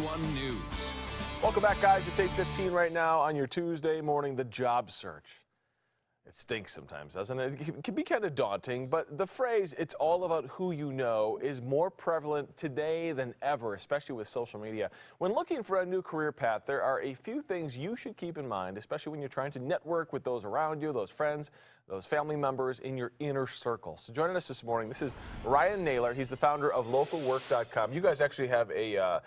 31 News. Welcome back, guys. It's 8:15 right now on your Tuesday morning, the job search. It stinks sometimes, doesn't it? It can be kind of daunting, but the phrase, "it's all about who you know," is more prevalent today than ever, especially with social media. When looking for a new career path, there are a few things you should keep in mind, especially when you're trying to network with those around you, those friends, those family members in your inner circle. So joining us this morning, this is Ryan Naylor. He's the founder of localwork.com. You guys actually have a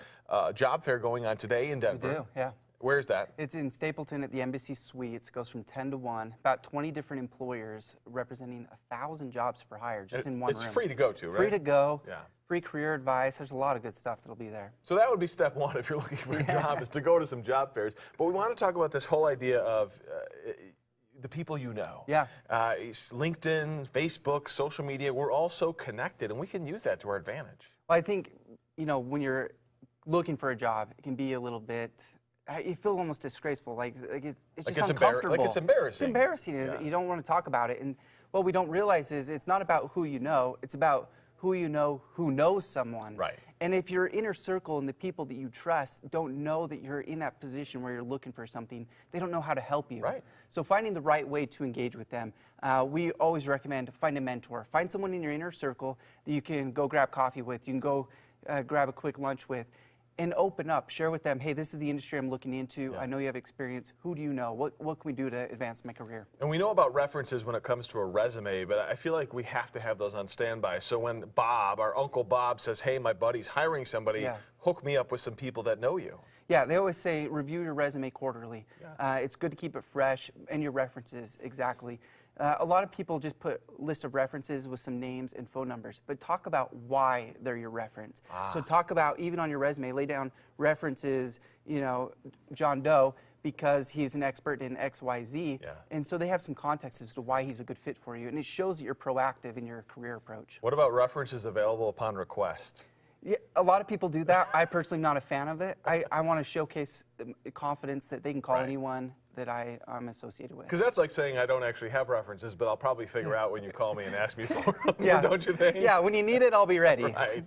job fair going on today in Denver. We do, yeah. Where's that? It's in Stapleton at the Embassy Suites. It goes from 10 to 1. About 20 different employers representing 1,000 jobs for hire just in one room. It's free to go to, right? Free to go. Yeah. Free career advice. There's a lot of good stuff that'll be there. So that would be step one if you're looking for a job, is to go to some job fairs. But we want to talk about this whole idea of the people you know. Yeah. LinkedIn, Facebook, social media, we're all so connected, and we can use that to our advantage. Well, I think, when you're looking for a job, it can be a little bit, you feel almost disgraceful. Like it's just uncomfortable. Like it's embarrassing. It's embarrassing. Yeah. You don't want to talk about it. And what we don't realize is it's not about who you know. It's about who you know who knows someone. Right. And if your inner circle and the people that you trust don't know that you're in that position where you're looking for something, they don't know how to help you. Right. So finding the right way to engage with them. We always recommend find a mentor. Find someone in your inner circle that you can go grab coffee with. You can go grab a quick lunch with. And open up, share with them, hey, this is the industry I'm looking into. Yeah. I know you have experience. Who do you know? What can we do to advance my career? And we know about references when it comes to a resume, but I feel like we have to have those on standby. So when Bob, our Uncle Bob, says, hey, my buddy's hiring somebody, hook me up with some people that know you. Yeah, they always say review your resume quarterly. Yeah. It's good to keep it fresh, and your references, exactly. A lot of people just put a list of references with some names and phone numbers, but talk about why they're your reference. So talk about, even on your resume, lay down references, John Doe, because he's an expert in X, Y, Z. Yeah. And so they have some context as to why he's a good fit for you, and it shows that you're proactive in your career approach. What about references available upon request? Yeah, a lot of people do that. I personally am not a fan of it. I want to showcase confidence that they can call anyone that I'm associated with. Because that's like saying I don't actually have references, but I'll probably figure out when you call me and ask me for them, don't you think? Yeah, when you need it, I'll be ready. Right.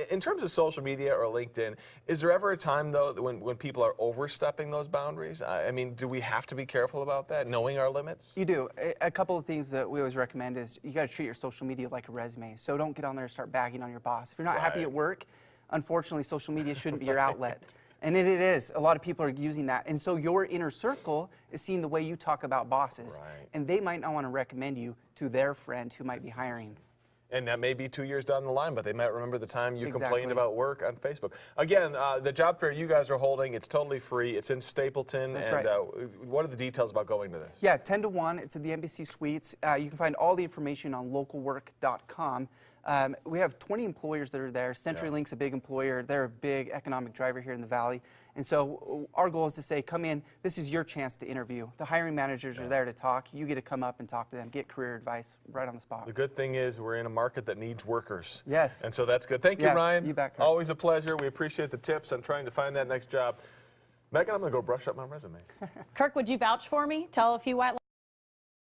In terms of social media or LinkedIn, is there ever a time, though, that when people are overstepping those boundaries? I mean, do we have to be careful about that, knowing our limits? You do. A couple of things that we always recommend is you got to treat your social media like a resume. So don't get on there and start bagging on your boss. If you're not happy at work, unfortunately, social media shouldn't be your outlet. And it is. A lot of people are using that. And so your inner circle is seeing the way you talk about bosses. Right. And they might not want to recommend you to their friend who might be hiring. And that may be 2 years down the line, but they might remember the time you complained about work on Facebook. Again, the job fair you guys are holding, it's totally free. It's in Stapleton. That's and right. What are the details about going to this? Yeah, 10 to 1. It's at the Embassy Suites. You can find all the information on localwork.com. We have 20 employers that are there. CenturyLink's a big employer. They're a big economic driver here in the Valley. And so our goal is to say, come in. This is your chance to interview. The hiring managers are there to talk. You get to come up and talk to them, get career advice right on the spot. The good thing is we're in a market that needs workers. Yes. And so that's good. Thank you, Ryan. You bet, Kirk. Always a pleasure. We appreciate the tips on trying to find that next job. Megan, I'm going to go brush up my resume. Kirk, would you vouch for me? Tell a few white